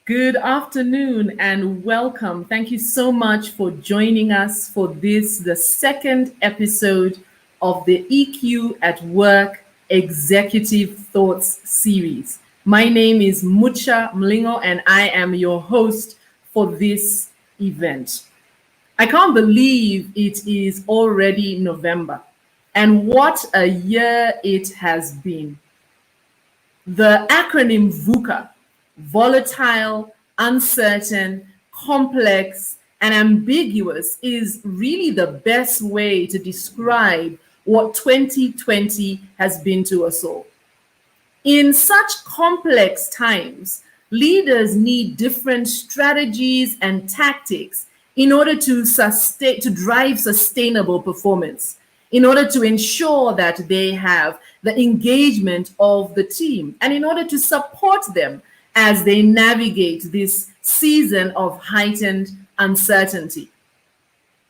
Good afternoon and welcome. Thank you so much for joining us for the second episode of the EQ at Work Executive Thoughts series. My name is Mucha Mlingo and I am your host for this event. I can't believe it is already November and what a year it has been. The acronym VUCA, volatile, uncertain, complex, and ambiguous, is really the best way to describe what 2020 has been to us all. In such complex times, leaders need different strategies and tactics in order to drive sustainable performance, in order to ensure that they have the engagement of the team, and in order to support them as they navigate this season of heightened uncertainty.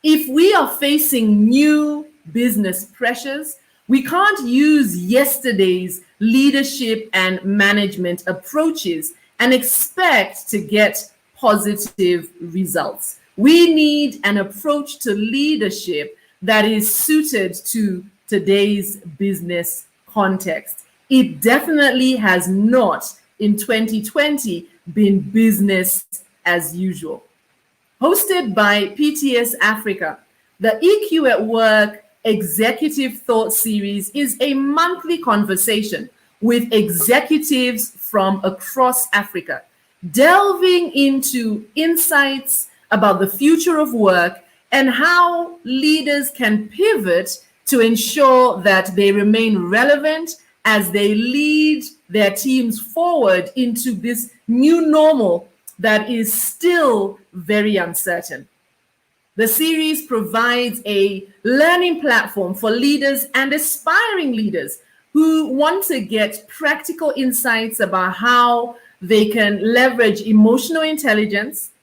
If we are facing new business pressures, we can't use yesterday's leadership and management approaches and expect to get positive results. We need an approach to leadership that is suited to today's business context. It definitely has not, in 2020, been business as usual. Hosted by PTS Africa, the EQ at Work Executive Thought Series is a monthly conversation with executives from across Africa, delving into insights about the future of work and how leaders can pivot to ensure that they remain relevant as they lead their teams forward into this new normal that is still very uncertain. The series provides a learning platform for leaders and aspiring leaders who want to get practical insights about how they can leverage emotional intelligence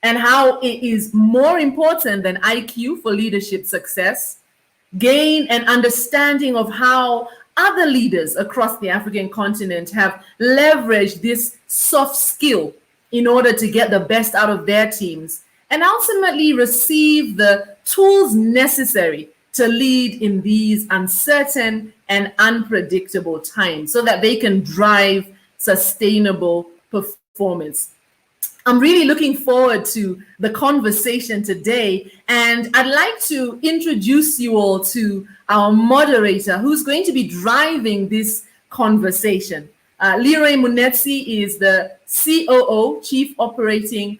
and how it is more important than IQ for leadership success, gain an understanding of how other leaders across the African continent have leveraged this soft skill in order to get the best out of their teams, and ultimately receive the tools necessary to lead in these uncertain and unpredictable times so that they can drive sustainable performance. I'm really looking forward to the conversation today, and I'd like to introduce you all to our moderator who's going to be driving this conversation. Leroy Munetsi is the COO, Chief Operating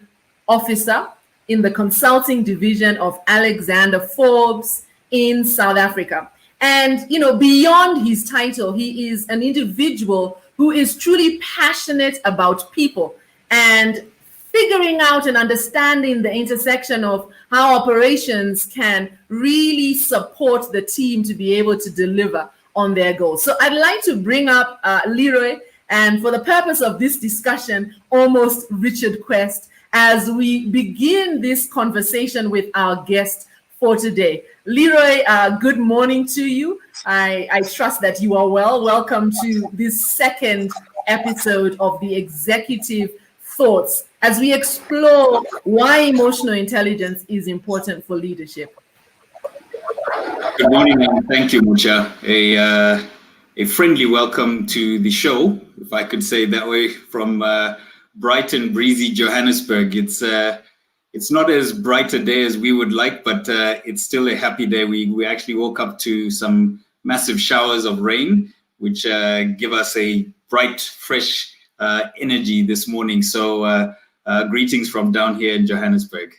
Officer in the consulting division of Alexander Forbes in South Africa. And, beyond his title, he is an individual who is truly passionate about people and figuring out and understanding the intersection of how operations can really support the team to be able to deliver on their goals. So I'd like to bring up Leroy, and for the purpose of this discussion, almost Richard Quest, as we begin this conversation with our guest for today. Leroy, good morning to you. I trust that you are well. Welcome to this second episode of the Executive Thoughts as we explore why emotional intelligence is important for leadership. Good morning and thank you, Mucha. A friendly welcome to the show, if I could say that way, from bright and breezy Johannesburg. It's not as bright a day as we would like, but it's still a happy day. We actually woke up to some massive showers of rain, which give us a bright, fresh energy this morning. So greetings from down here in Johannesburg.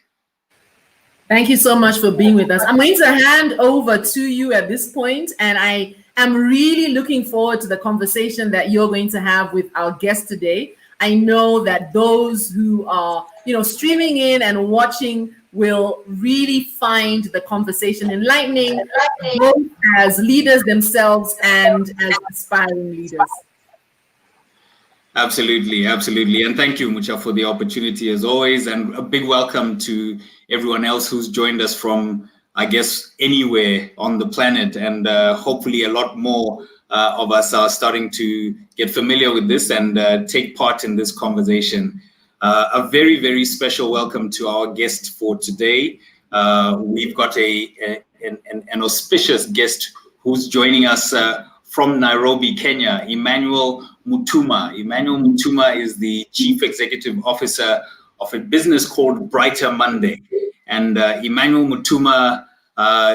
Thank you so much for being with us. I'm going to hand over to you at this point, and I am really looking forward to the conversation that you're going to have with our guest today. I know that those who are, streaming in and watching will really find the conversation enlightening, both as leaders themselves and as aspiring leaders. Absolutely. And thank you, Mucha, for the opportunity as always. And a big welcome to everyone else who's joined us from, I guess, anywhere on the planet. And hopefully a lot more of us are starting to get familiar with this and take part in this conversation. A very, very special welcome to our guest for today. We've got an auspicious guest who's joining us from Nairobi, Kenya, Emmanuel Mutuma. Emmanuel Mutuma is the Chief Executive Officer of a business called Brighter Monday. And Emmanuel Mutuma,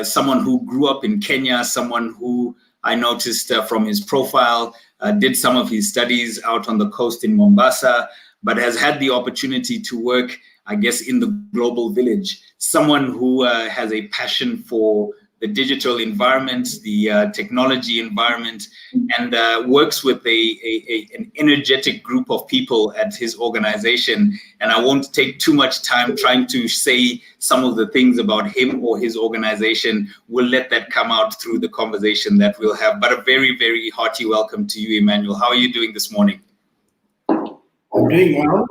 someone who grew up in Kenya, someone who I noticed from his profile, did some of his studies out on the coast in Mombasa, but has had the opportunity to work, I guess, in the global village. Someone who has a passion for the digital environment, the technology environment, and works with an energetic group of people at his organization. And I won't take too much time trying to say some of the things about him or his organization. We'll let that come out through the conversation that we'll have. But a very, very hearty welcome to you, Emmanuel. How are you doing this morning? I'm doing well,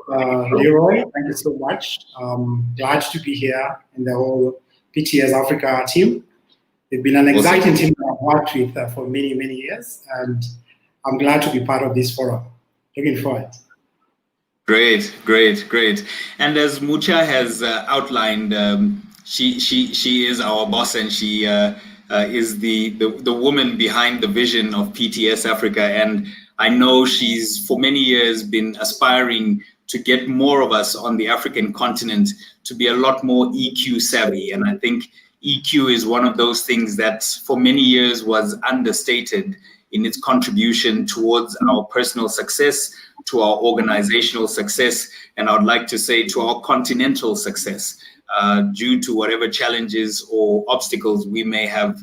Leroy. Thank you so much. Glad to be here in the whole PTS Africa team. They've been an exciting team that I've worked with for many, many years, and I'm glad to be part of this forum. Looking forward. Great, great, great. And as Mucha has outlined, she is our boss, and she is the woman behind the vision of PTS Africa. And I know she's for many years been aspiring to get more of us on the African continent to be a lot more EQ savvy. And I think EQ is one of those things that for many years was understated in its contribution towards our personal success, to our organizational success, and I would like to say to our continental success, due to whatever challenges or obstacles we may have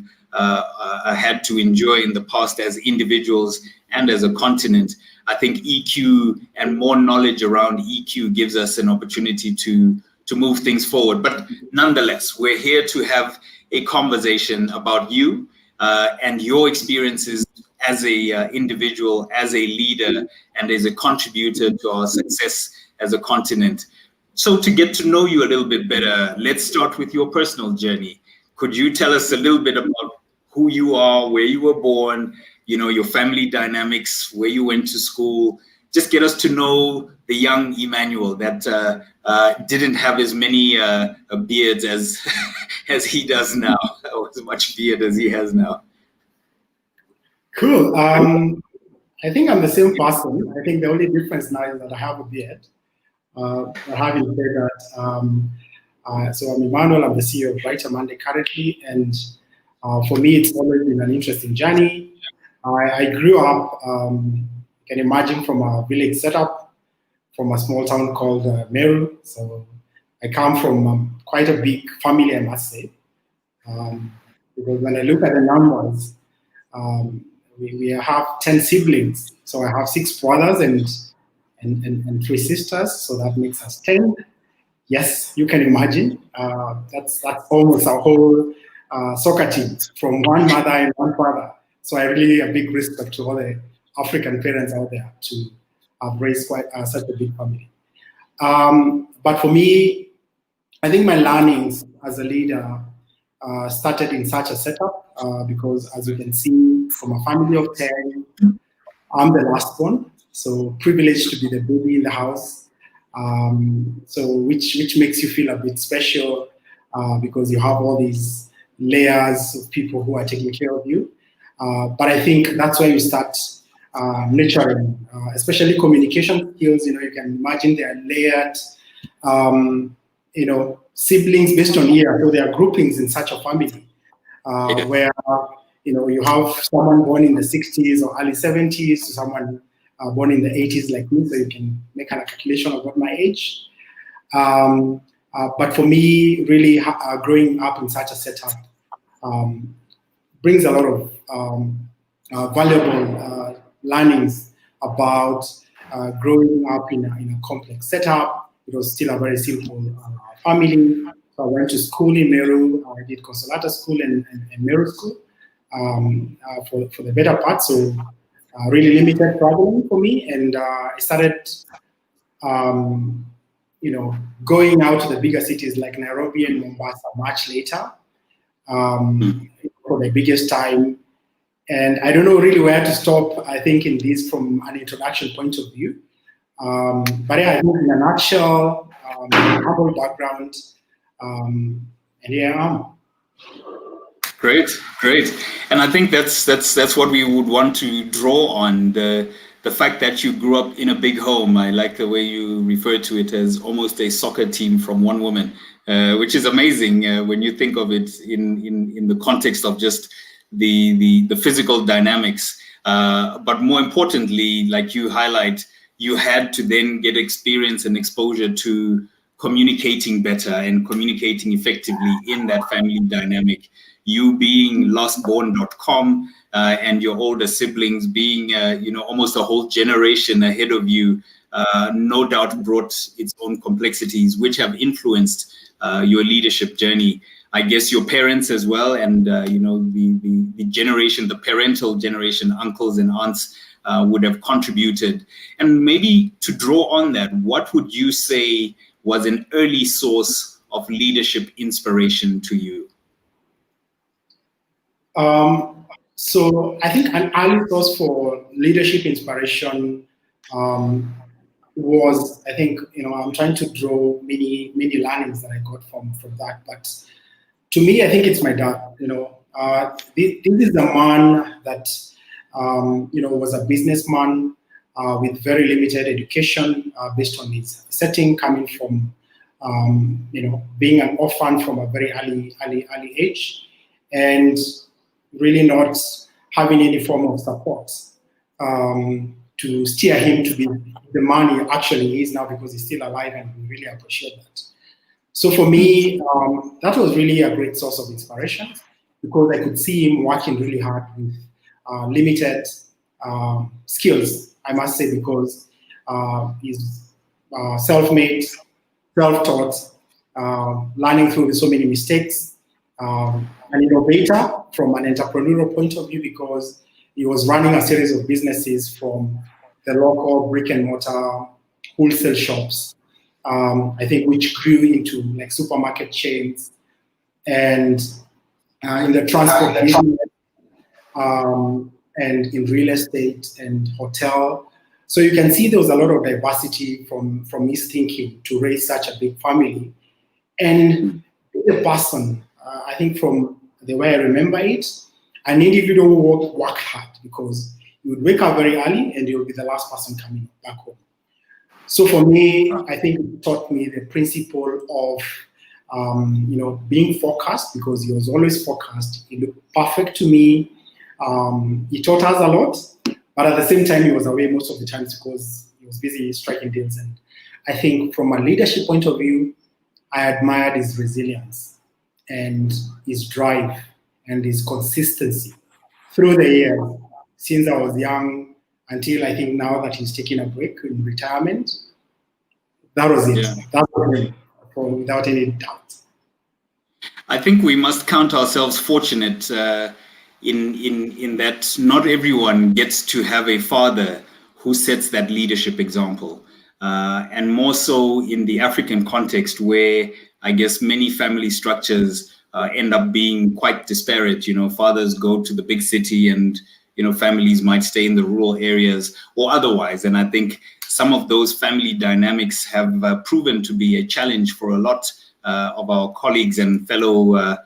had to endure in the past as individuals and as a continent. I think EQ and more knowledge around EQ gives us an opportunity to move things forward. But nonetheless, we're here to have a conversation about you and your experiences as a individual, as a leader, and as a contributor to our success as a continent. So to get to know you a little bit better, let's start with your personal journey. Could you tell us a little bit about who you are, where you were born, you know, your family dynamics, where you went to school? Just get us to know the young Emmanuel that didn't have as many beards as he does now, or as much beard as he has now. Cool. I think I'm the same person. I think the only difference now is that I have a beard. Having said that, so I'm Emmanuel. I'm the CEO of Brighter Monday currently, and for me, it's always been an interesting journey. I grew up, you can imagine, from a village setup, from a small town called Meru. So I come from quite a big family, I must say, because when I look at the numbers, we have 10 siblings. So I have 6 brothers and 3 sisters. So that makes us 10. Yes, you can imagine. That's almost a whole soccer team from one mother and one father. So I really a big respect to all the African parents out there to have raised quite such a big family. But for me, I think my learnings as a leader started in such a setup because, as you can see, from a family of 10, I'm the last one. So privileged to be the baby in the house. So which makes you feel a bit special because you have all these layers of people who are taking care of you. But I think that's where you start nurturing, especially communication skills. You know, you can imagine they are layered, you know, siblings based on year. So there are groupings in such a family where, you know, you have someone born in the 60s or early 70s, someone born in the 80s like me, so you can make a calculation of what my age. But for me, really growing up in such a setup brings a lot of valuable learnings about growing up in a complex setup. It was still a very simple family. So I went to school in Meru. I did Consolata school and Meru school for the better part. So really limited traveling for me, and I started, you know, going out to the bigger cities like Nairobi and Mombasa much later for the biggest time. And I don't know really where to stop, I think, in this from an introduction point of view. But yeah, I think in a nutshell, humble background, and here I am. Great, great. And I think that's what we would want to draw on, the fact that you grew up in a big home. I like the way you refer to it as almost a soccer team from one woman, which is amazing when you think of it in the context of just the physical dynamics. But more importantly, like you highlight, you had to then get experience and exposure to communicating better and communicating effectively in that family dynamic. You being lostborn.com and your older siblings being, almost a whole generation ahead of you, no doubt brought its own complexities, which have influenced your leadership journey. I guess your parents as well, and the generation, the parental generation, uncles and aunts would have contributed. And maybe to draw on that, what would you say was an early source of leadership inspiration to you? So I think an early source for leadership inspiration was, I think, I'm trying to draw many learnings that I got from that. But to me, I think it's my dad. This is the man that, was a businessman with very limited education based on his setting, coming from, being an orphan from a very early age, and really not having any form of support to steer him to be the man he actually is now, because he's still alive, and we really appreciate that. So for me, that was really a great source of inspiration, because I could see him working really hard with limited skills, I must say, because he's self-made, self-taught, learning through so many mistakes, an innovator from an entrepreneurial point of view, because he was running a series of businesses from the local brick and mortar wholesale shops, I think, which grew into like supermarket chains, and in the transport business, and in real estate and hotel. So you can see there was a lot of diversity from his thinking to raise such a big family. And the person, I think from the way I remember it, an individual who would work hard, because he would wake up very early and he would be the last person coming back home. So for me, I think it taught me the principle of, being focused, because he was always focused. He looked perfect to me. He taught us a lot, but at the same time, he was away most of the times because he was busy striking deals. And I think from a leadership point of view, I admired his resilience and his drive and his consistency through the years, since I was young until I think now that he's taking a break in retirement. That was it. Yeah. That was it, without any doubt. I think we must count ourselves fortunate in that not everyone gets to have a father who sets that leadership example. And more so in the African context, where I guess many family structures end up being quite disparate. Fathers go to the big city, and families might stay in the rural areas or otherwise. And I think some of those family dynamics have proven to be a challenge for a lot of our colleagues and fellow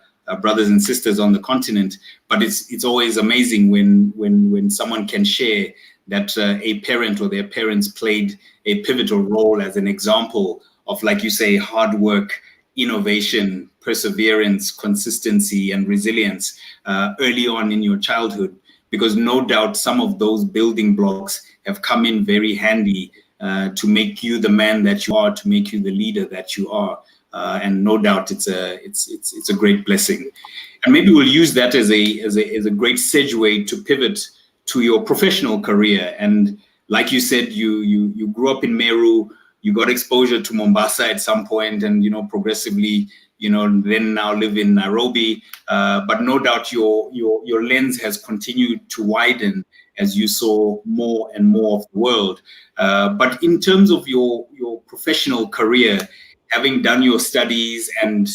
brothers and sisters on the continent. But it's always amazing when someone can share that a parent or their parents played a pivotal role as an example of, like you say, hard work, innovation, perseverance, consistency, and resilience early on in your childhood, because no doubt some of those building blocks have come in very handy to make you the man that you are, to make you the leader that you are. And no doubt it's a great blessing. And maybe we'll use that as a great segue to pivot to your professional career. And like you said, you grew up in Meru, you got exposure to Mombasa at some point, and progressively, then now live in Nairobi. But no doubt your lens has continued to widen as you saw more and more of the world. But in terms of your professional career, having done your studies and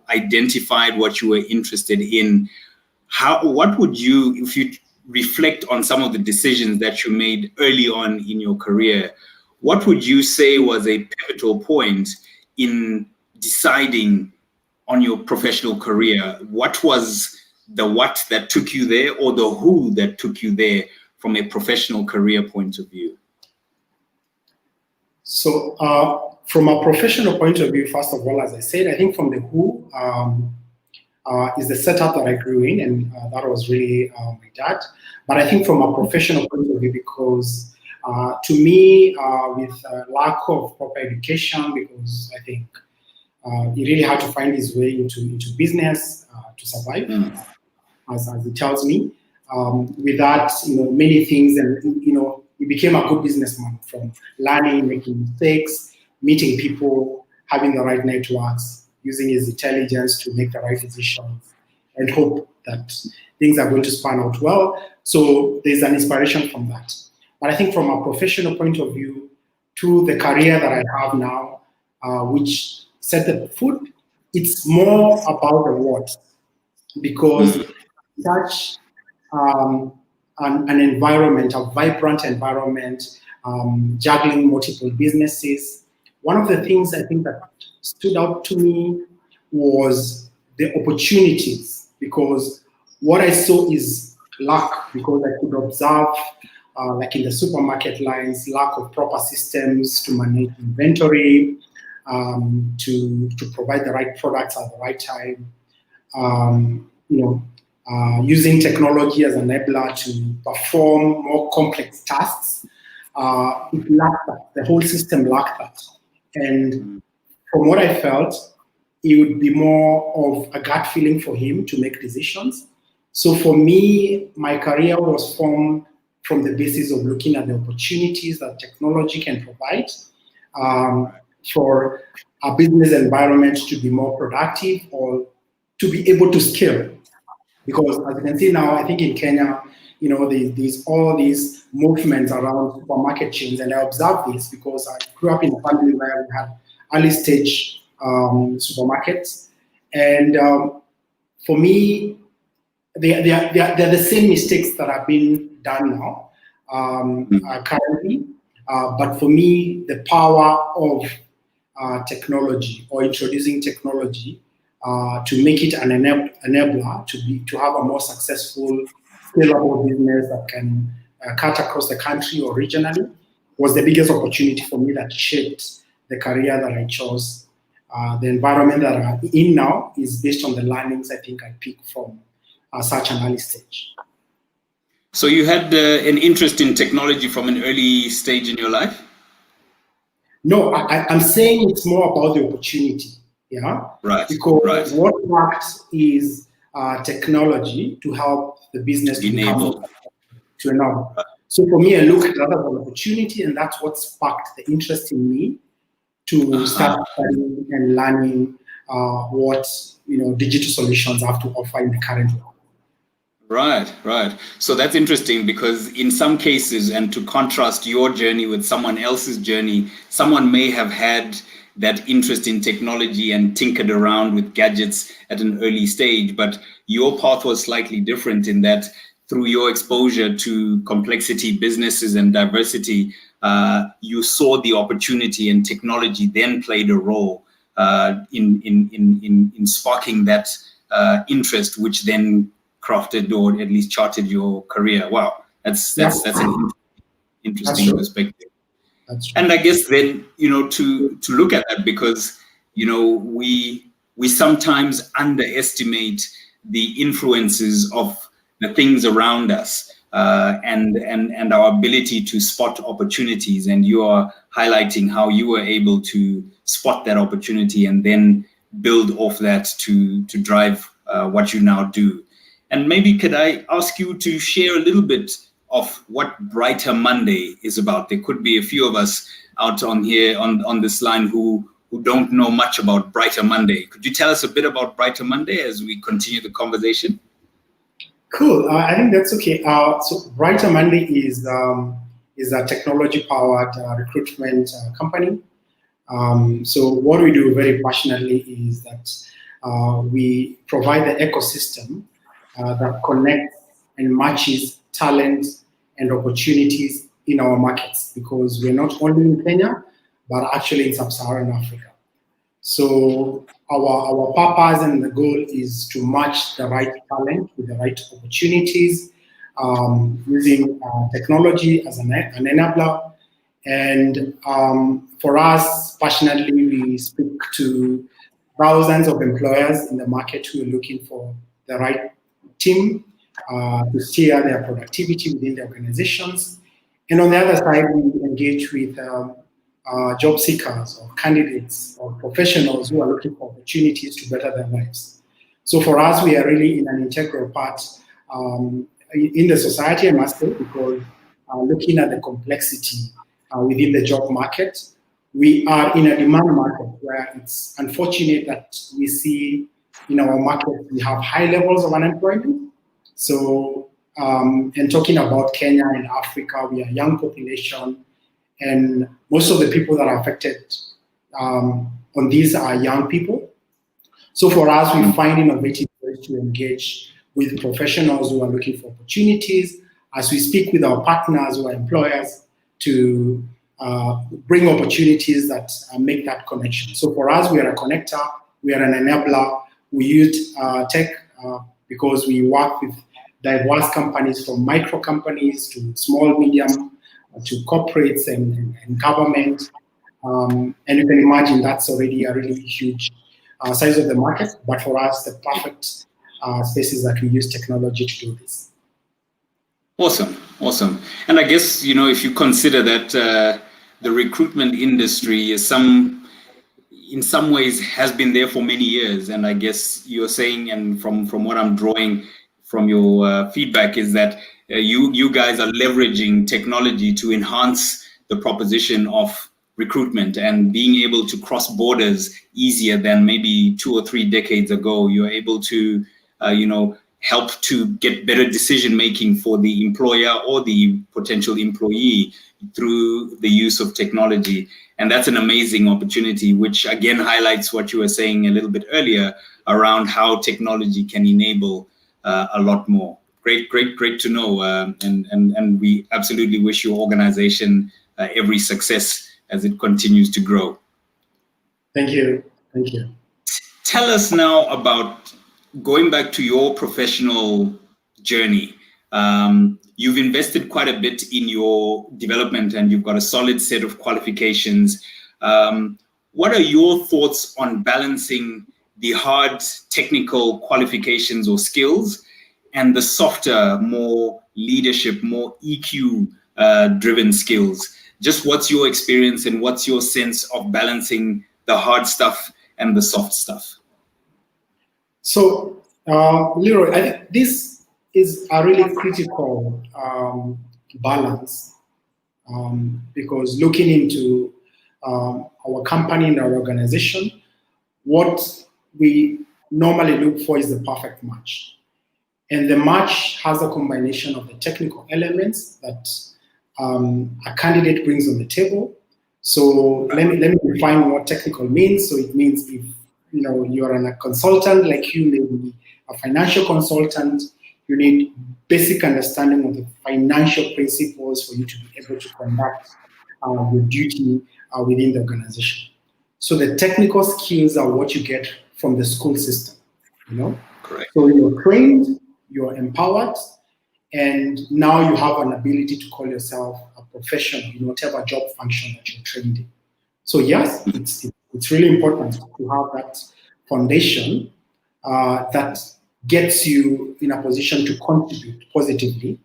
identified what you were interested in, what would you, if you reflect on some of the decisions that you made early on in your career, what would you say was a pivotal point in deciding on your professional career? What was the what that took you there, or the who that took you there from a professional career point of view? So from a professional point of view, first of all, as I said, I think from the who is the setup that I grew in, and that was really my dad. But I think from a professional point of view, because to me, with lack of proper education, because I think he really had to find his way into business to survive, as it tells me. With that, many things, and he became a good businessman from learning, making mistakes, meeting people, having the right networks, using his intelligence to make the right decisions, and hope that things are going to span out well. So there's an inspiration from that. But I think from a professional point of view, to the career that I have now, which set the foot, it's more about the what, because such an environment, a vibrant environment, juggling multiple businesses. One of the things I think that stood out to me was the opportunities, because what I saw is lack, because I could observe, like in the supermarket lines, lack of proper systems to manage inventory, to provide the right products at the right time, using technology as an enabler to perform more complex tasks. It lacked that. The whole system lacked that. And from what I felt, it would be more of a gut feeling for him to make decisions. So for me, my career was formed from the basis of looking at the opportunities that technology can provide for a business environment to be more productive or to be able to scale. Because as you can see now, I think in Kenya, there's all these movements around supermarket chains, and I observed this because I grew up in a family where we had early stage supermarkets, and for me, they're the same mistakes that have been done now currently. But for me, the power of technology, or introducing technology to make it an enabler to have a more successful, scalable business that can cut across the country or regionally, was the biggest opportunity for me that shaped the career that I chose. The environment that I'm in now is based on the learnings I think I picked from such an early stage. So you had an interest in technology from an early stage in your life? No, I'm saying it's more about the opportunity. Yeah, right. Because what works is technology to help the business to enable. Right. So for me, I look at that as an opportunity, and that's what sparked the interest in me to start studying and learning what digital solutions have to offer in the current world. Right. So that's interesting, because in some cases, and to contrast your journey with someone else's journey, someone may have had that interest in technology and tinkered around with gadgets at an early stage, but your path was slightly different in that through your exposure to complexity, businesses, and diversity, you saw the opportunity, and technology then played a role in sparking that interest, which then crafted or at least charted your career. Wow, that's an interesting perspective. And I guess then, to look at that, because, we sometimes underestimate the influences of the things around us and our ability to spot opportunities. And you are highlighting how you were able to spot that opportunity and then build off that to drive what you now do. And maybe could I ask you to share a little bit of what Brighter Monday is about? There could be a few of us out on here on this line who don't know much about Brighter Monday. Could you tell us a bit about Brighter Monday as we continue the conversation? Cool. I think that's okay. So Brighter Monday is a technology-powered recruitment company. So what we do very passionately is that we provide the ecosystem that connects and matches talent and opportunities in our markets, because we're not only in Kenya, but actually in sub-Saharan Africa. So our purpose and the goal is to match the right talent with the right opportunities, using technology as an enabler. And for us, passionately, we speak to thousands of employers in the market who are looking for the right team to steer their productivity within the organizations. And on the other side, we engage with job seekers or candidates or professionals who are looking for opportunities to better their lives. So for us, we are really in an integral part in the society, I must say, because looking at the complexity within the job market, we are in a demand market where it's unfortunate that we see in our market we have high levels of unemployment. So, and talking about Kenya and Africa, we are a young population, and most of the people that are affected on these are young people. So for us, we find innovative ways to engage with professionals who are looking for opportunities, as we speak with our partners who are employers to bring opportunities that make that connection. So for us, we are a connector, we are an enabler. We use tech because we work with diverse companies, from micro companies to small, medium, to corporates and government. And you can imagine that's already a really huge size of the market. But for us, the perfect space is that we use technology to do this. Awesome, awesome. And I guess, you know, if you consider that the recruitment industry is in some ways has been there for many years, and I guess you're saying, and from what I'm drawing from your feedback, is that you guys are leveraging technology to enhance the proposition of recruitment and being able to cross borders easier than maybe 2 or 3 decades ago. You're able to, help to get better decision making for the employer or the potential employee through the use of technology. And that's an amazing opportunity, which again highlights what you were saying a little bit earlier around how technology can enable a lot more. Great to know. And we absolutely wish your organization every success as it continues to grow. Thank you. Tell us now about going back to your professional journey. You've invested quite a bit in your development and you've got a solid set of qualifications. What are your thoughts on balancing the hard technical qualifications or skills and the softer, more leadership, more EQ driven skills? Just what's your experience and what's your sense of balancing the hard stuff and the soft stuff? So, Leroy, I think this is a really critical balance because looking into our company and our organization, what we normally look for is the perfect match. And the match has a combination of the technical elements that a candidate brings on the table. So let me define what technical means. So it means if you're a consultant, like you may be a financial consultant, you need basic understanding of the financial principles for you to be able to conduct your duty within the organization. So the technical skills are what you get from the school system, Correct. So you're trained, you're empowered, and now you have an ability to call yourself a professional in whatever job function that you're trained in. So yes, it's really important to have that foundation that gets you in a position to contribute positively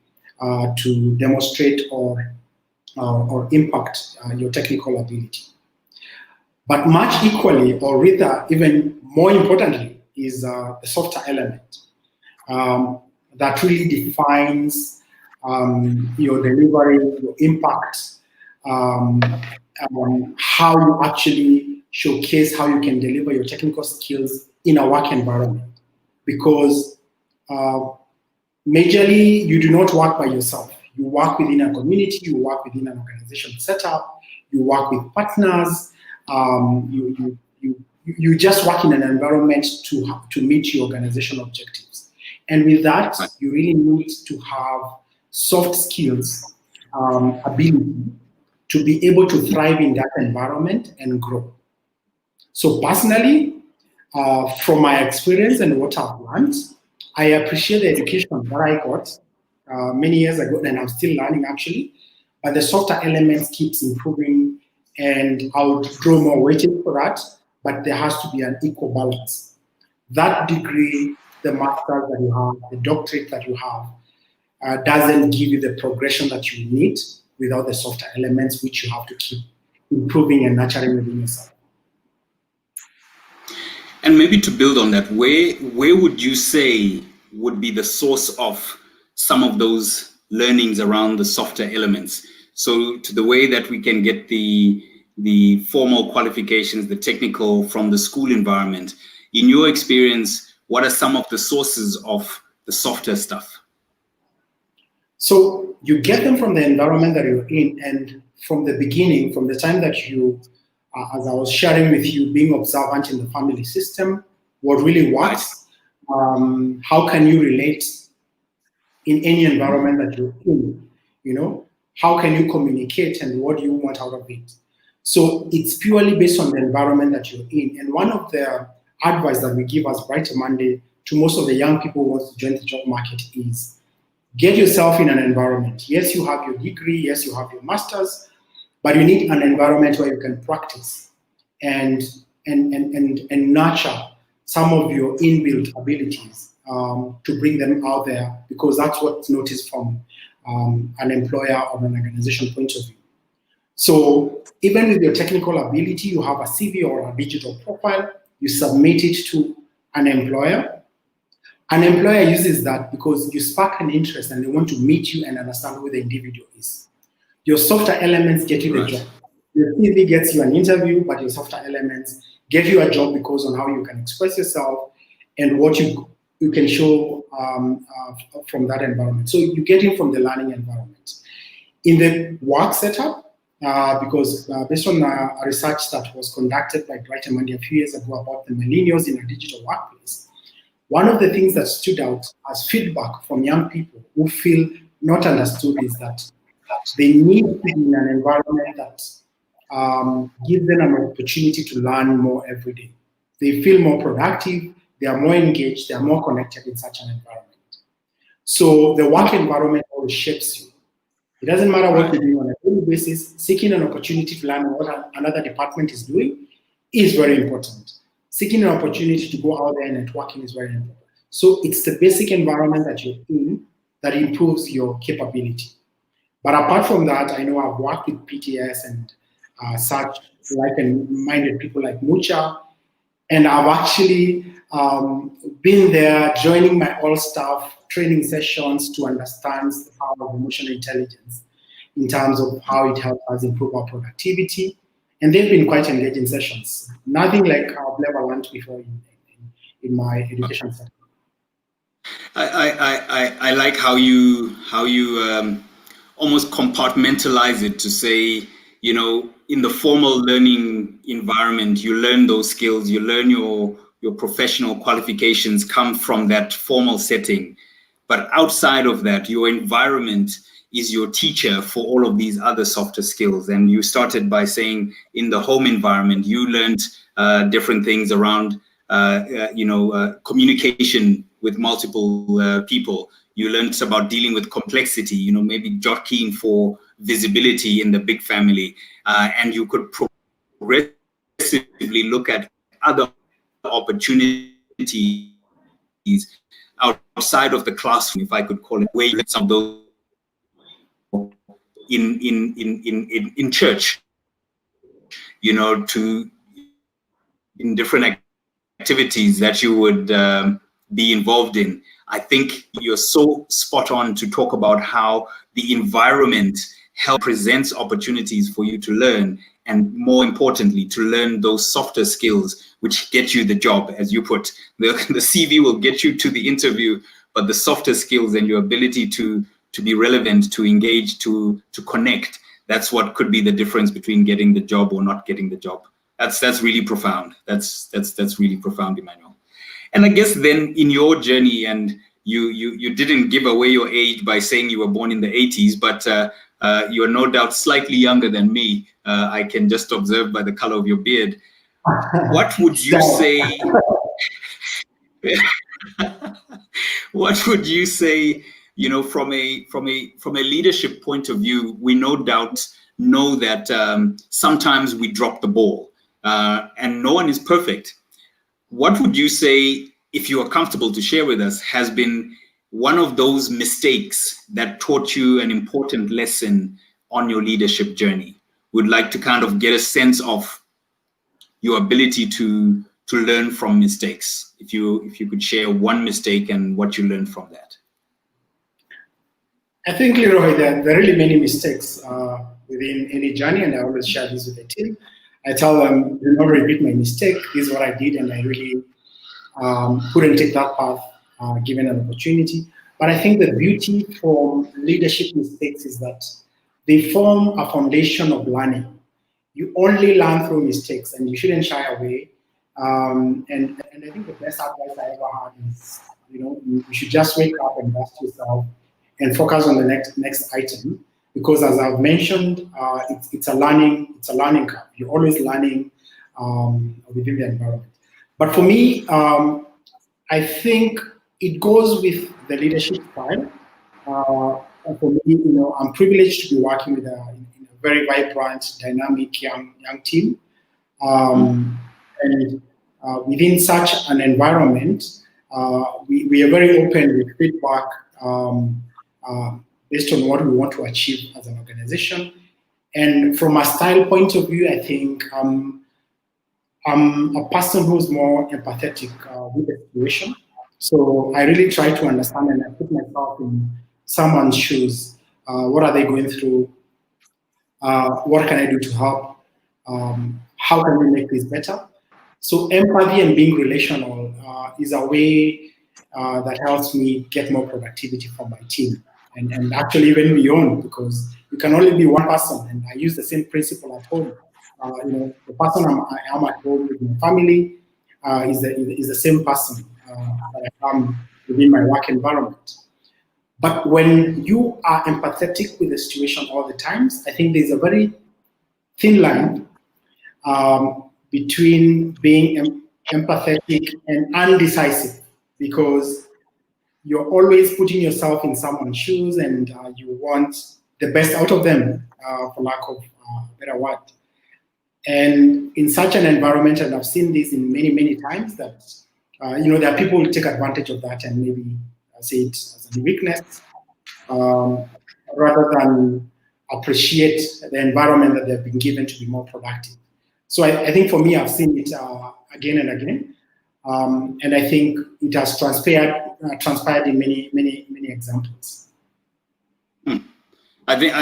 to demonstrate or impact your technical ability. But much equally, or rather even more importantly, is the softer element that really defines your delivery, your impact, how you actually showcase how you can deliver your technical skills in a work environment. Because majorly, you do not work by yourself. You work within a community, you work within an organization setup, you work with partners, you just work in an environment to meet your organizational objectives. And with that, you really need to have soft skills ability to be able to thrive in that environment and grow. So personally, from my experience and what I've learned, I appreciate the education that I got many years ago, and I'm still learning actually. But the softer elements keeps improving, and I would draw more weighting for that. But there has to be an equal balance. That degree, the master's that you have, the doctorate that you have, doesn't give you the progression that you need without the softer elements, which you have to keep improving and nurturing within yourself. And maybe to build on that, where would you say would be the source of some of those learnings around the softer elements? So to the way that we can get the formal qualifications, the technical from the school environment. In your experience, what are some of the sources of the softer stuff? So you get them from the environment that you're in, and from the beginning, from the time that you, as I was sharing with you, being observant in the family system, what really works, how can you relate in any environment that you're in, how can you communicate and what do you want out of it? So it's purely based on the environment that you're in. And one of the advice that we give as Brighter Monday to most of the young people who want to join the job market is get yourself in an environment. Yes, you have your degree, yes, you have your master's, but you need an environment where you can practice and nurture some of your inbuilt abilities to bring them out there, because that's what's noticed from an employer or an organization point of view. So even with your technical ability, you have a CV or a digital profile, you submit it to an employer. An employer uses that because you spark an interest and they want to meet you and understand who the individual is. Your softer elements get you the job. Your CV gets you an interview, but your softer elements get you a job because on how you can express yourself and what you can show from that environment. So you get in from the learning environment. In the work setup, because based on a research that was conducted by Brighter Monday a few years ago about the millennials in a digital workplace, one of the things that stood out as feedback from young people who feel not understood is that they need to be in an environment that gives them an opportunity to learn more every day. They feel more productive, they are more engaged, they are more connected in such an environment. So the work environment always shapes you. It doesn't matter what you're doing on a daily basis, seeking an opportunity to learn what another department is doing is very important. Seeking an opportunity to go out there and networking is very important. So it's the basic environment that you're in that improves your capability. But apart from that, I know I've worked with PTS and such like-minded people like Mucha, and I've actually been there joining my all-staff training sessions to understand the power of emotional intelligence in terms of how it helps us improve our productivity. And they've been quite engaging sessions. Nothing like I've never learned before in my education sector. I like how you almost compartmentalize it to say, in the formal learning environment, you learn those skills, you learn your professional qualifications come from that formal setting. But outside of that, your environment is your teacher for all of these other softer skills. And you started by saying in the home environment, you learned different things around, communication with multiple people. You learned about dealing with complexity, maybe jockeying for visibility in the big family. And you could progressively look at other opportunities outside of the classroom, if I could call it, where you let some of those in church, to in different activities that you would be involved in. I think you're so spot on to talk about how the environment presents opportunities for you to learn, and more importantly, to learn those softer skills which get you the job, as you put. The CV will get you to the interview, but the softer skills and your ability to be relevant, to engage, to connect, that's what could be the difference between getting the job or not getting the job. That's really profound. That's really profound, Emmanuel. And I guess then in your journey, and you didn't give away your age by saying you were born in the 80s, but You're no doubt slightly younger than me. I can just observe by the color of your beard. What would you say? What would you say? You know, from a leadership point of view, we no doubt know that sometimes we drop the ball, and no one is perfect. What would you say, if you are comfortable to share with us, has been one of those mistakes that taught you an important lesson on your leadership journey? We'd like to kind of get a sense of your ability to learn from mistakes. If you could share one mistake and what you learned from that. I think, Leroy, there are really many mistakes within any journey, and I always share this with the team. I tell them, do not repeat my mistake. This is what I did, and I really couldn't take that path given an opportunity. But I think the beauty for leadership mistakes is that they form a foundation of learning. You only learn through mistakes, and you shouldn't shy away. And I think the best advice I ever had is, you should just wake up and dust yourself and focus on the next item, because as I've mentioned, it's a learning curve. You're always learning within the environment. But for me, I think it goes with the leadership style. For me, I'm privileged to be working with a very vibrant, dynamic young team, and within such an environment, we are very open with feedback. Based on what we want to achieve as an organization. And from a style point of view, I think I'm a person who's more empathetic with the situation. So I really try to understand, and I put myself in someone's shoes. What are they going through? What can I do to help? How can we make this better? So empathy and being relational is a way that helps me get more productivity from my team, and actually even beyond, because you can only be one person, and I use the same principle at home. The person I am at home with my family is the same person that I am within my work environment. But when you are empathetic with the situation all the times, I think there's a very thin line between being empathetic and undecisive, because you're always putting yourself in someone's shoes, and you want the best out of them, for lack of a better word. And in such an environment, and I've seen this in many times, that there are people who take advantage of that and maybe see it as a weakness, rather than appreciate the environment that they've been given to be more productive. So I think for me, I've seen it again and again. And I think it has transpired in many examples. I think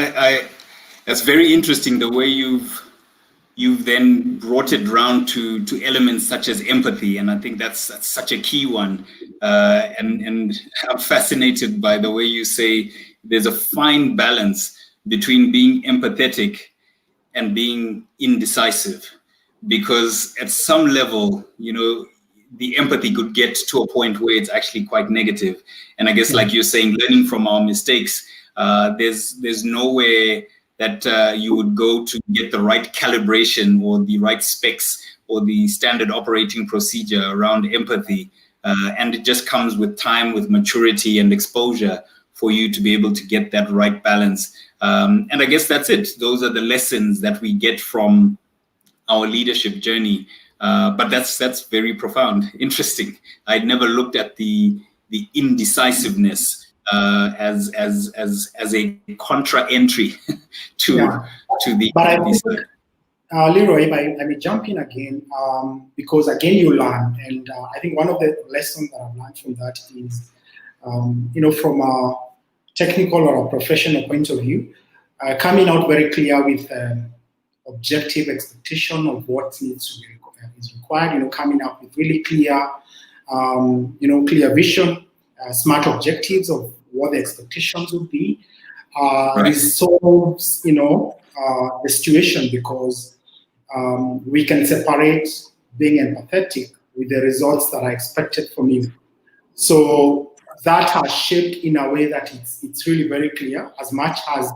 that's very interesting, the way you've then brought it round to elements such as empathy, and I think that's such a key one. And I'm fascinated by the way you say there's a fine balance between being empathetic and being indecisive, because at some level, the empathy could get to a point where it's actually quite negative. And I guess, like you're saying, learning from our mistakes, there's nowhere that you would go to get the right calibration or the right specs or the standard operating procedure around empathy. And it just comes with time, with maturity and exposure for you to be able to get that right balance. And I guess that's it. Those are the lessons that we get from our leadership journey. But that's very profound, interesting. I'd never looked at the indecisiveness as a contra entry to the. But I think, Leroy, I may jump in again, because again you learn, and I think one of the lessons that I've learned from that is, from a technical or a professional point of view, coming out very clear with objective expectation of what needs to be is required. Coming up with really clear, clear vision, smart objectives of what the expectations would be. Resolves, the situation, because we can separate being empathetic with the results that are expected from you. So that has shaped in a way that it's really very clear, as much as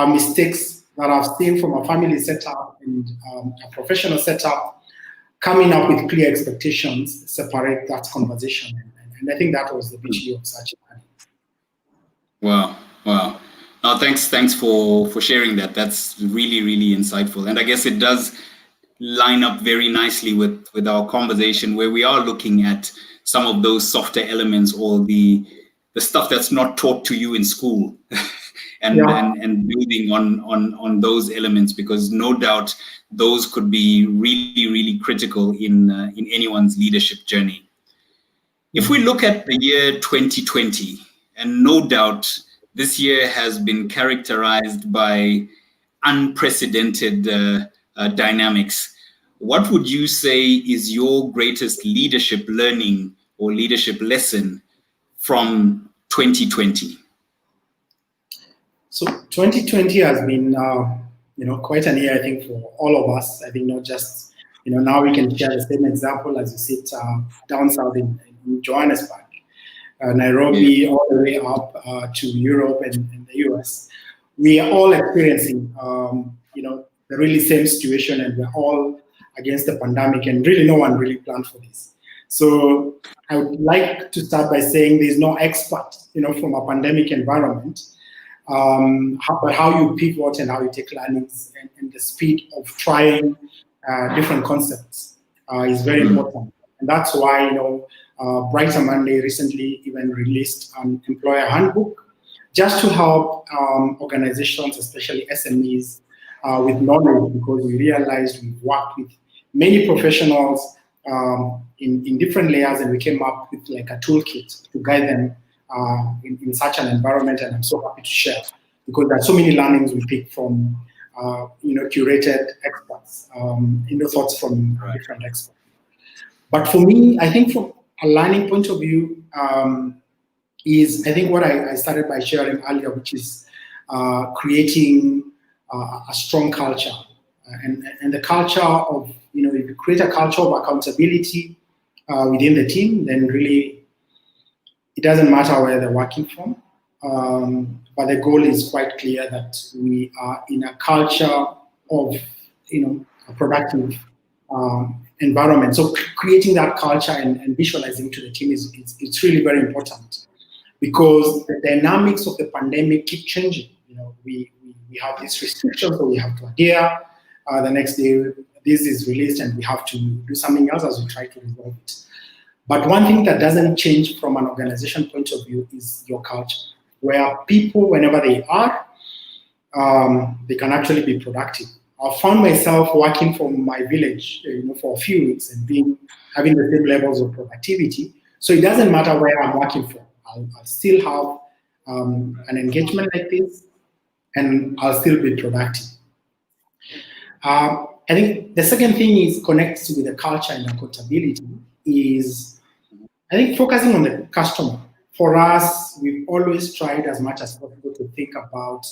mistakes that I've seen from a family setup and a professional setup, coming up with clear expectations, separate that conversation. And I think that was the beauty of such a planning. Wow, wow. No, thanks for sharing that. That's really, really insightful. And I guess it does line up very nicely with our conversation, where we are looking at some of those softer elements, or the stuff that's not taught to you in school. And building on those elements, because no doubt those could be really, really critical in anyone's leadership journey. If we look at the year 2020, and no doubt this year has been characterized by unprecedented dynamics, what would you say is your greatest leadership learning or leadership lesson from 2020? So 2020 has been, quite an year, I think, for all of us. I think not just, now we can share the same example as you sit down south in Johannesburg, Nairobi, all the way up to Europe and the US. We are all experiencing, the really same situation, and we're all against the pandemic, and really no one really planned for this. So I would like to start by saying there's no expert, from a pandemic environment. But how you pivot and how you take learnings and the speed of trying different concepts is very important. And that's why, Brighter Monday recently even released an employer handbook just to help organizations, especially SMEs, with knowledge, because we realized we've worked with many professionals in different layers, and we came up with like a toolkit to guide them in such an environment. And I'm so happy to share, because there are so many learnings we pick from curated experts, thoughts from different experts. But for me, I think from a learning point of view, is I think what I started by sharing earlier, which is creating a strong culture, and the culture of, if you create a culture of accountability within the team, then really it doesn't matter where they're working from. But the goal is quite clear, that we are in a culture of, a productive environment. So creating that culture and visualizing to the team it's really very important, because the dynamics of the pandemic keep changing. We have these restrictions, so we have to adhere. The next day, this is released, and we have to do something else as we try to resolve it. But one thing that doesn't change from an organization point of view is your culture, where people, whenever they are, they can actually be productive. I found myself working from my village, for a few weeks, and having the same levels of productivity. So it doesn't matter where I'm working from. I'll still have an engagement like this, and I'll still be productive. I think the second thing is connects with the culture and accountability is, I think, focusing on the customer. For us, we've always tried as much as possible to think about,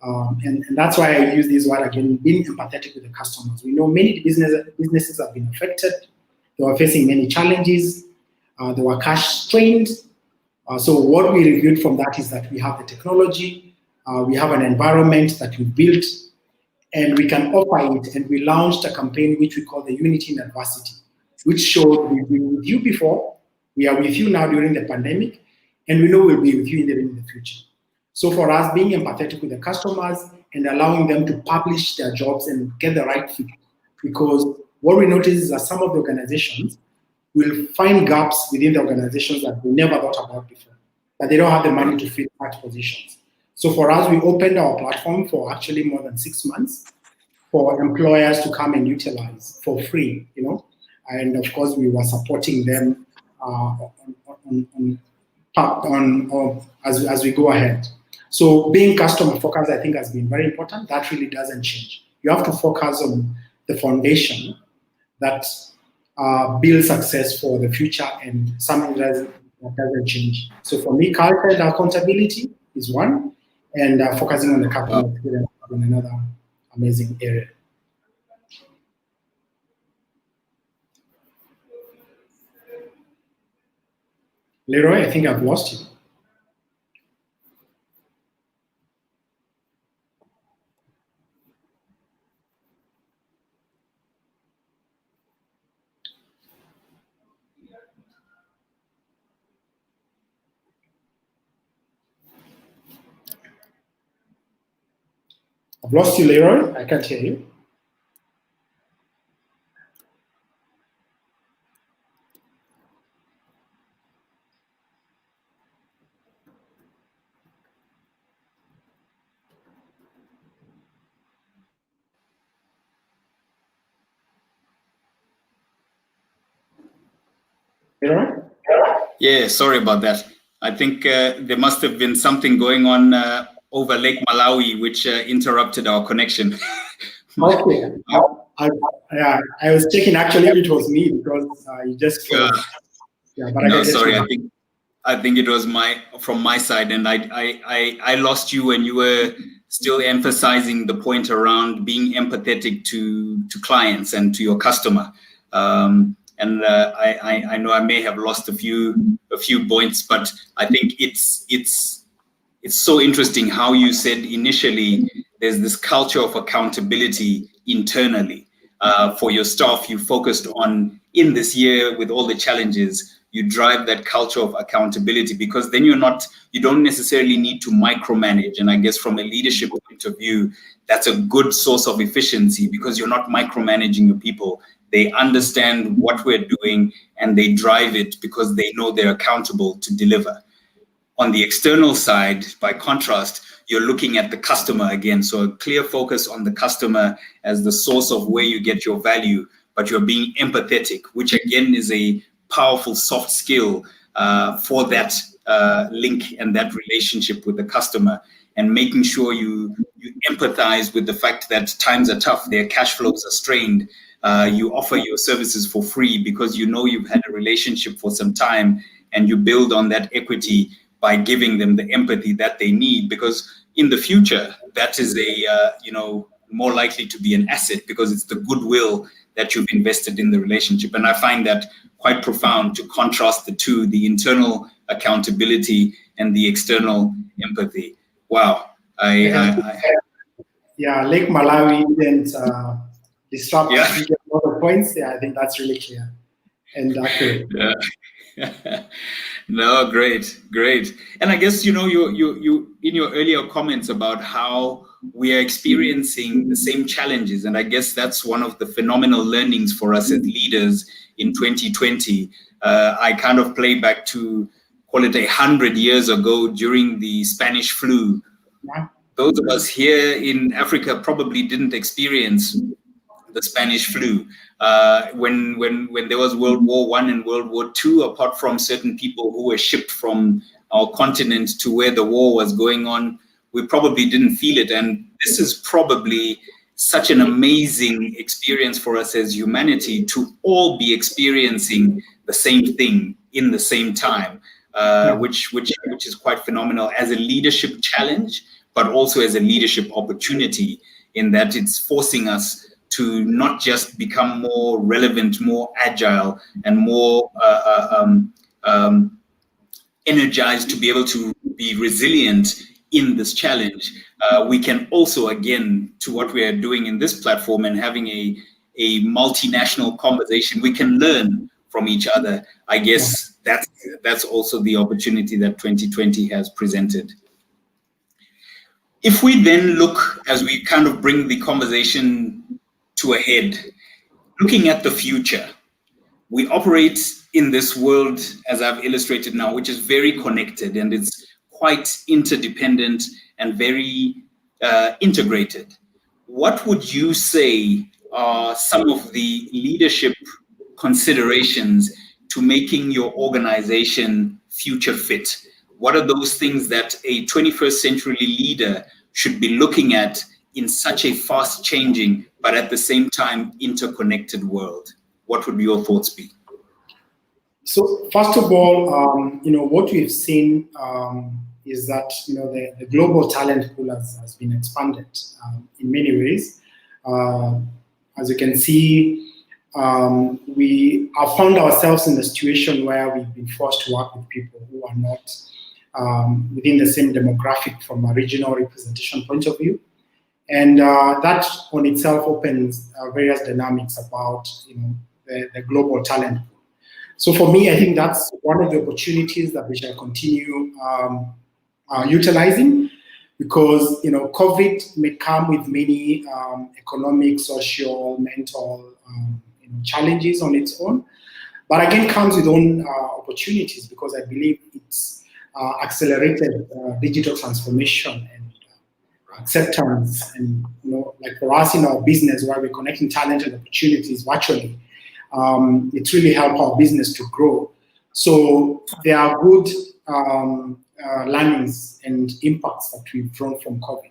and that's why I use this word again, being empathetic with the customers. We know many businesses have been affected. They were facing many challenges. They were cash strained. So what we reviewed from that is that we have the technology, we have an environment that we built, and we can offer it. And we launched a campaign which we call the Unity in Adversity, which showed we've been with you before, we are with you now during the pandemic, and we know we'll be with you in the future. So for us, being empathetic with the customers and allowing them to publish their jobs and get the right fit, because what we notice is that some of the organizations will find gaps within the organizations that we never thought about before, but they don't have the money to fill such positions. So for us, we opened our platform for actually more than 6 months for employers to come and utilize for free, and of course we were supporting them as we go ahead. So being customer focused, I think, has been very important. That really doesn't change. You have to focus on the foundation that builds success for the future, and something that doesn't change. So for me, culture and accountability is one, and focusing on the customer experience in another amazing area. Leroy, I think I've lost you. I've lost you, Leroy. I can't hear you. Leroy? Yeah, sorry about that. I think there must have been something going on over Lake Malawi, which interrupted our connection. Okay. I was checking. Actually, it was me because you just froze. Yeah, but no, sorry. I think it was from my side, and I lost you when you were still emphasizing the point around being empathetic to clients and to your customer. And I know I may have lost a few points, but I think it's so interesting how you said initially there's this culture of accountability internally for your staff. You focused on in this year with all the challenges. You drive that culture of accountability because then you don't necessarily need to micromanage. And I guess from a leadership point of view, that's a good source of efficiency because you're not micromanaging your people. They understand what we're doing and they drive it because they know they're accountable to deliver. On the external side, by contrast, you're looking at the customer again. So a clear focus on the customer as the source of where you get your value, but you're being empathetic, which again is a powerful soft skill for that link and that relationship with the customer, and making sure you empathize with the fact that times are tough, their cash flows are strained. You offer your services for free because you know you've had a relationship for some time, and you build on that equity by giving them the empathy that they need, because in the future that is more likely to be an asset because it's the goodwill that you've invested in the relationship. And I find that quite profound to contrast the two, the internal accountability and the external empathy. Wow. Yeah, Lake Malawi didn't disrupt a lot of points. Yeah, I think that's really clear and accurate. Yeah. No, great. And I guess, you in your earlier comments about how we are experiencing the same challenges, and I guess that's one of the phenomenal learnings for us as leaders in 2020. I kind of play back to, call it 100 years ago during the Spanish flu. Yeah. Those of us here in Africa probably didn't experience the Spanish flu. When there was World War I and World War II, apart from certain people who were shipped from our continent to where the war was going on, we probably didn't feel it. And this is probably such an amazing experience for us as humanity to all be experiencing the same thing in the same time, which is quite phenomenal as a leadership challenge, but also as a leadership opportunity, in that it's forcing us to not just become more relevant, more agile, and more energized to be able to be resilient in this challenge. We can also, again, to what we are doing in this platform and having a multinational conversation, we can learn from each other. I guess that's also the opportunity that 2020 has presented. If we then look, as we kind of bring the conversation to a head, looking at the future, we operate in this world, as I've illustrated now, which is very connected and it's quite interdependent and very integrated. What would you say are some of the leadership considerations to making your organization future fit? What are those things that a 21st century leader should be looking at in such a fast changing, but at the same time interconnected world? What would your thoughts be? So first of all, what we've seen is that the global talent pool has been expanded in many ways. As you can see, we have found ourselves in a situation where we've been forced to work with people who are not within the same demographic from a regional representation point of view. And that on itself opens various dynamics about the global talent pool. So for me, I think that's one of the opportunities that we shall continue utilizing, because COVID may come with many economic, social, mental challenges on its own, but again comes with own opportunities, because I believe it's accelerated digital transformation and acceptance, and like for us in our business where we're connecting talent and opportunities virtually, it's really helped our business to grow. So there are good learnings and impacts that we've drawn from COVID.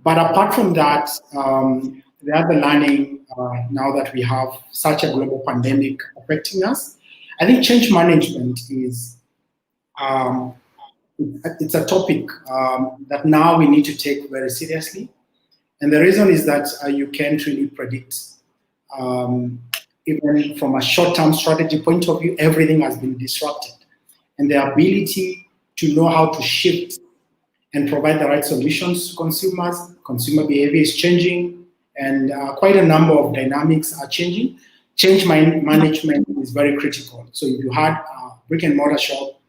But apart from that, the other learning, now that we have such a global pandemic affecting us, I think change management is it's a topic that now we need to take very seriously. And the reason is that you can't really predict. Even from a short-term strategy point of view, everything has been disrupted. And the ability to know how to shift and provide the right solutions to consumers, consumer behavior is changing, and quite a number of dynamics are changing. Change management is very critical. So if you had a brick and mortar shop,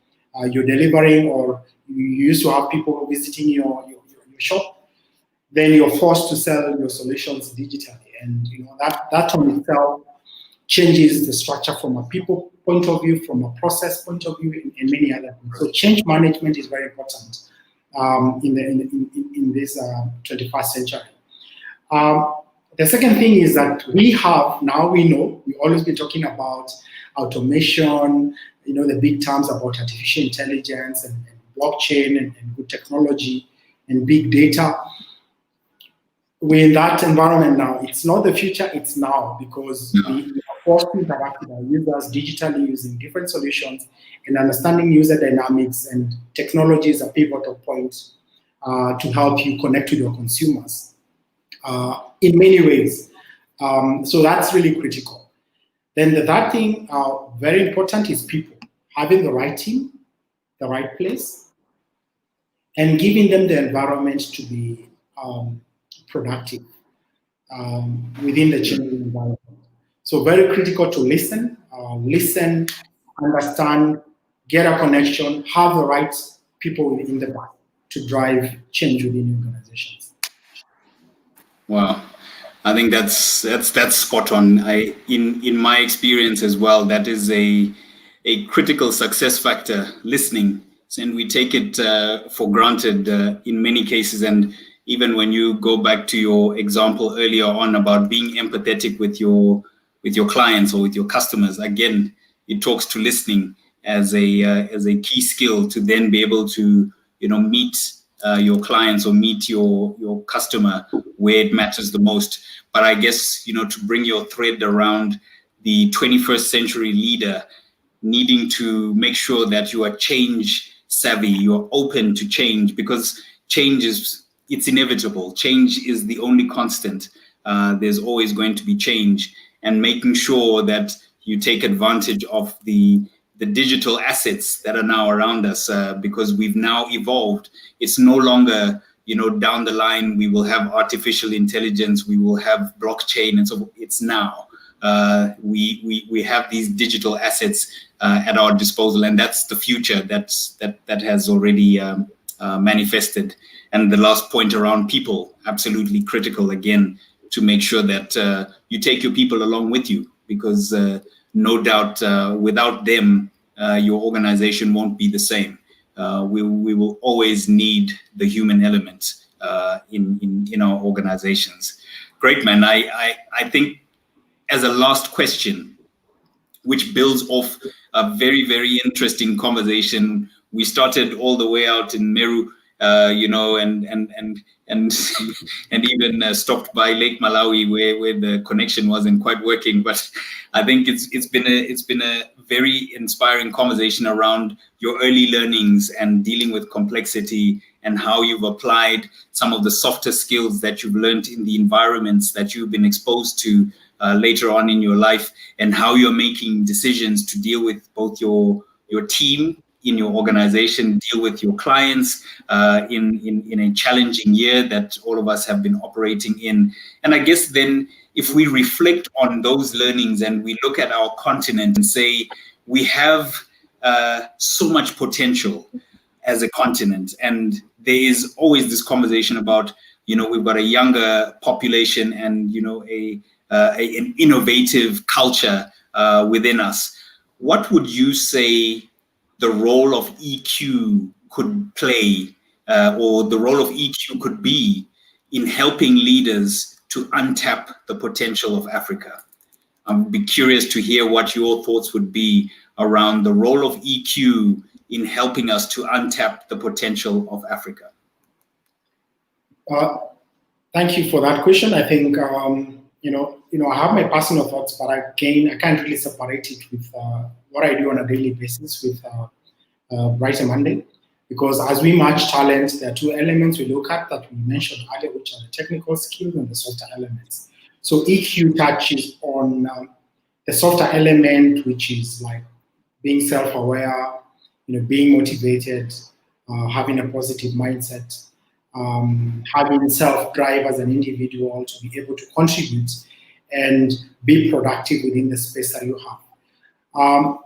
you're delivering, or you used to have people visiting your shop, then you're forced to sell your solutions digitally. And that on itself changes the structure from a people point of view, from a process point of view, and many other things. So change management is very important in this 21st century. The second thing is that we know, we've always been talking about automation, the big terms about artificial intelligence and blockchain and good technology and big data. We're in that environment now. It's not the future, it's now, because we are forced to interact with our users digitally using different solutions, and understanding user dynamics and technology is a pivotal point to help you connect with your consumers in many ways. So that's really critical. Then the third thing, very important, is people. Having the right team, the right place, and giving them the environment to be productive within the changing environment. So very critical to listen, understand, get a connection, have the right people in the back to drive change within organizations. Wow, I think that's spot on. In my experience as well, that is a critical success factor, listening, and we take it for granted in many cases. And even when you go back to your example earlier on about being empathetic with your clients or with your customers, again, it talks to listening as a key skill to then be able to meet your clients or meet your customer where it matters the most. But I guess to bring your thread around the 21st century leader needing to make sure that you are change savvy, you're open to change, because change it's inevitable. Change is the only constant. There's always going to be change, and making sure that you take advantage of the digital assets that are now around us, because we've now evolved. It's no longer, down the line, we will have artificial intelligence, we will have blockchain, and so it's now. We have these digital assets at our disposal, and that's the future that has already manifested. And the last point around people, absolutely critical again, to make sure that you take your people along with you, because no doubt without them, your organization won't be the same. We will always need the human element in our organizations. Great, man. I think as a last question, which builds off a very, very interesting conversation, we started all the way out in Meru, and even stopped by Lake Malawi where the connection wasn't quite working. But I think it's been a very inspiring conversation around your early learnings and dealing with complexity, and how you've applied some of the softer skills that you've learned in the environments that you've been exposed to later on in your life, and how you're making decisions to deal with both your team in your organization, deal with your clients in a challenging year that all of us have been operating in. And I guess then if we reflect on those learnings and we look at our continent and say, we have so much potential, as a continent. And there is always this conversation about, we've got a younger population and, an innovative culture within us. What would you say the role of EQ could play, or the role of EQ could be in helping leaders to untap the potential of Africa? I'd be curious to hear what your thoughts would be around the role of EQ in helping us to untap the potential of Africa. Thank you for that question. I think, I have my personal thoughts, but again, I can't really separate it with what I do on a daily basis with Brighter Monday, because as we match talent, there are two elements we look at that we mentioned earlier, which are the technical skills and the softer elements. So EQ touches on the softer element, which is like being self-aware, being motivated, having a positive mindset, having self-drive as an individual to be able to contribute and be productive within the space that you have.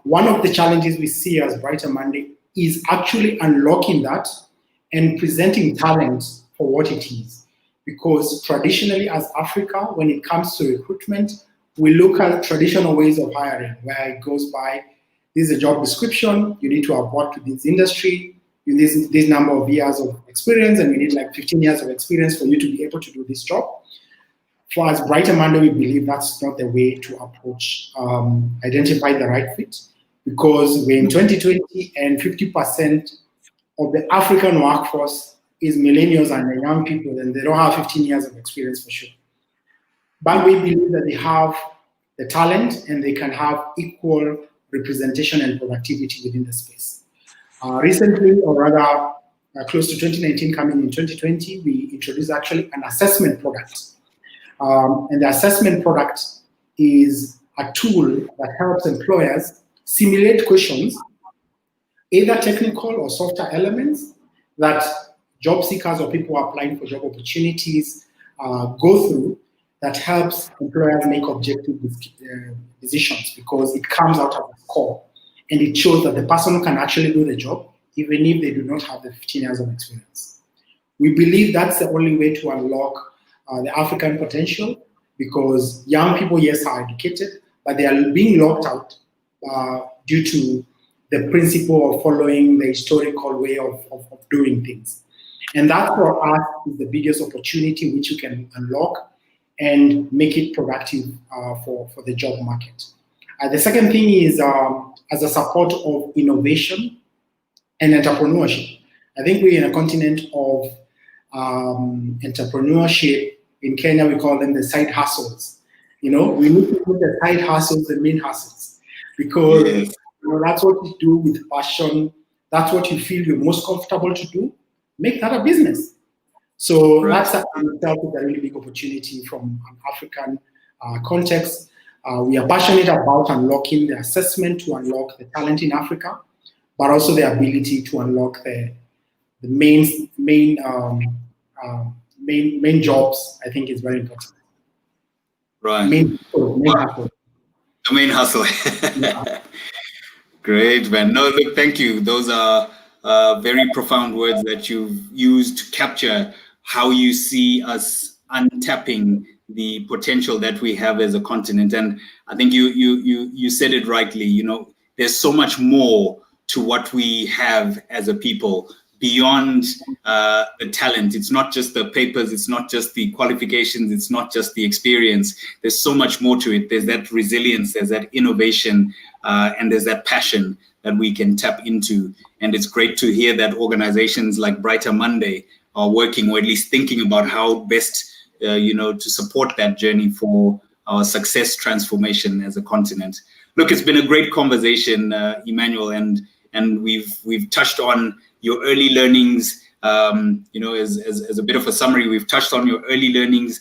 One of the challenges we see as Brighter Monday is actually unlocking that and presenting talent for what it is. Because traditionally as Africa, when it comes to recruitment, we look at traditional ways of hiring, where it goes by, this is a job description, you need to have worked with this industry, you need this number of years of experience, and you need like 15 years of experience for you to be able to do this job. For us, Brighter Monday, we believe that's not the way to approach, identify the right fit, because we're in 2020 and 50% of the African workforce is millennials and the young people, and they don't have 15 years of experience for sure. But we believe that they have the talent and they can have equal representation and productivity within the space. Recently, or rather close to 2019, coming in 2020, we introduced actually an assessment product. And the assessment product is a tool that helps employers simulate questions, either technical or softer elements, that job seekers or people applying for job opportunities go through, that helps employers make objective decisions, because it comes out of the core and it shows that the person can actually do the job even if they do not have the 15 years of experience. We believe that's the only way to unlock the African potential, because young people, yes, are educated, but they are being locked out due to the principle of following the historical way of doing things. And that for us is the biggest opportunity which you can unlock and make it productive for the job market. The second thing is as a support of innovation and entrepreneurship. I think we're in a continent of entrepreneurship. In Kenya, we call them the side hustles. We need to put the side hustles the main hustles, because that's what you do with passion. That's what you feel you're most comfortable to do. Make that a business. So that's a really big opportunity from an African context. We are passionate about unlocking the assessment to unlock the talent in Africa, but also the ability to unlock the main jobs. I think is very important. Right. Main hustle. The main hustle. Yeah. Great, man. No, look, thank you. Those are very profound words that you've used to capture how you see us untapping the potential that we have as a continent. And I think you said it rightly. There's so much more to what we have as a people beyond the talent. It's not just the papers, it's not just the qualifications, it's not just the experience. There's so much more to it. There's that resilience, there's that innovation, and there's that passion that we can tap into. And it's great to hear that organizations like Brighter Monday are working, or at least thinking about how best to support that journey for our success transformation as a continent. Look, it's been a great conversation, Emmanuel, and we've touched on your early learnings. As a bit of a summary, we've touched on your early learnings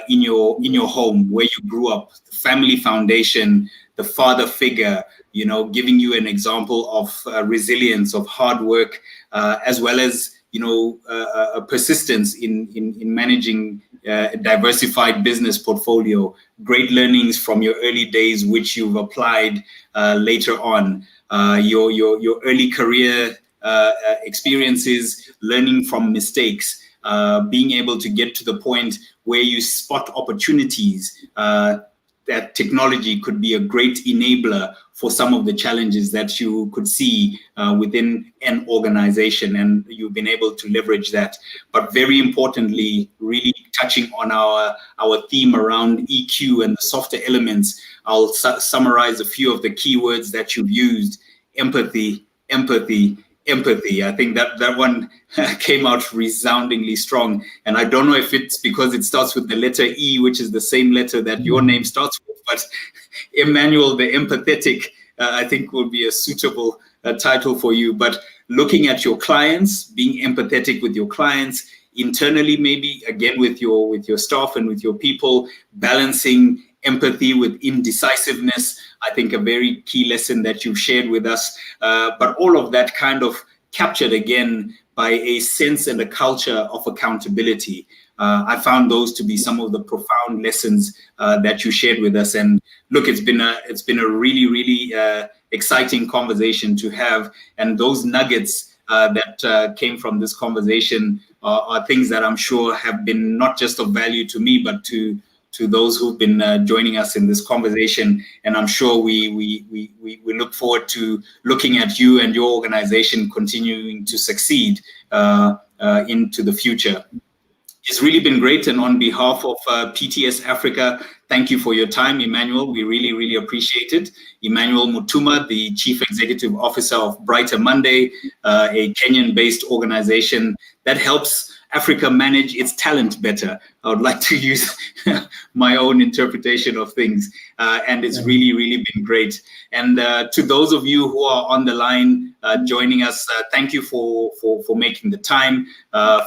in your home, where you grew up, the family foundation, the father figure, giving you an example of resilience, of hard work, as well as a persistence in managing a diversified business portfolio. Great learnings from your early days, which you've applied later on. Your early career experiences, learning from mistakes, being able to get to the point where you spot opportunities, that technology could be a great enabler for some of the challenges that you could see within an organization, and you've been able to leverage that. But very importantly, really touching on our theme around EQ and the softer elements, I'll summarize a few of the keywords that you've used: empathy, empathy, empathy. I think that one came out resoundingly strong. And I don't know if it's because it starts with the letter E, which is the same letter that your name starts with, but Emmanuel, the empathetic, I think will be a suitable title for you. But looking at your clients, being empathetic with your clients, internally maybe, again, with your staff and with your people, balancing empathy with indecisiveness, I think a very key lesson that you've shared with us. But all of that kind of captured again by a sense and a culture of accountability. I found those to be some of the profound lessons that you shared with us. And look, it's been a really, really exciting conversation to have. And those nuggets that came from this conversation are things that I'm sure have been not just of value to me, but to those who've been joining us in this conversation. And I'm sure we look forward to looking at you and your organization continuing to succeed into the future. It's really been great. And on behalf of PTS Africa, thank you for your time, Emmanuel. We really, really appreciate it. Emmanuel Mutuma, the Chief Executive Officer of Brighter Monday, a Kenyan-based organization that helps Africa manage its talent better. I would like to use my own interpretation of things. And it's really, really been great. And to those of you who are on the line joining us, thank you for making the time.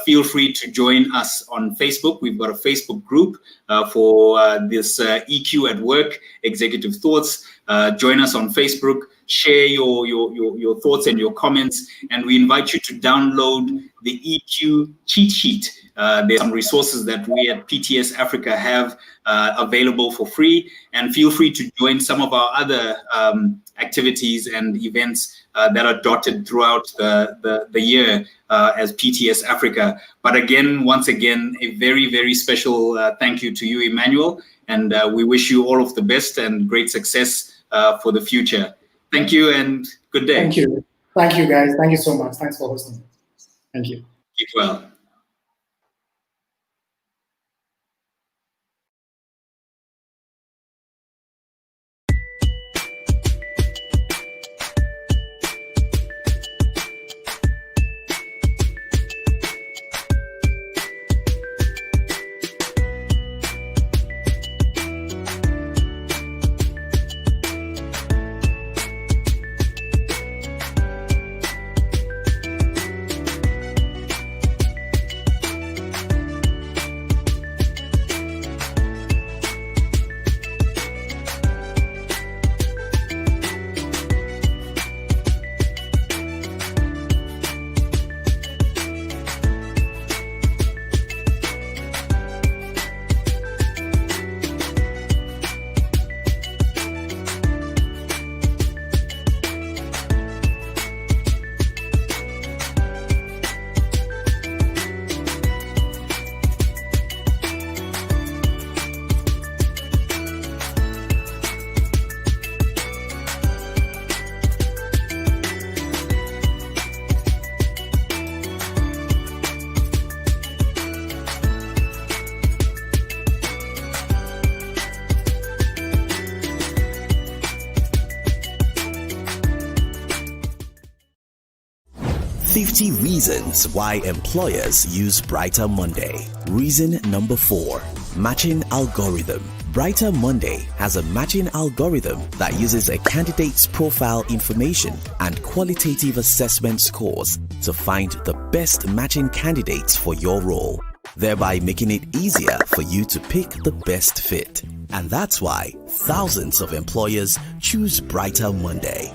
Feel free to join us on Facebook. We've got a Facebook group for this EQ at Work, Executive Thoughts. Join us on Facebook. Share your thoughts and your comments, and we invite you to download the EQ cheat sheet. There's some resources that we at PTS Africa have available for free, and feel free to join some of our other activities and events that are dotted throughout the year as PTS Africa. But again, once again, a very, very special thank you to you, Emmanuel, and we wish you all of the best and great success for the future. Thank you and good day. Thank you. Thank you, guys. Thank you so much. Thanks for hosting. Thank you. Keep well. "50 reasons why employers use Brighter Monday." Reason number 4, matching algorithm. Brighter Monday has a matching algorithm that uses a candidate's profile information and qualitative assessment scores to find the best matching candidates for your role, thereby making it easier for you to pick the best fit. And that's why thousands of employers choose Brighter Monday.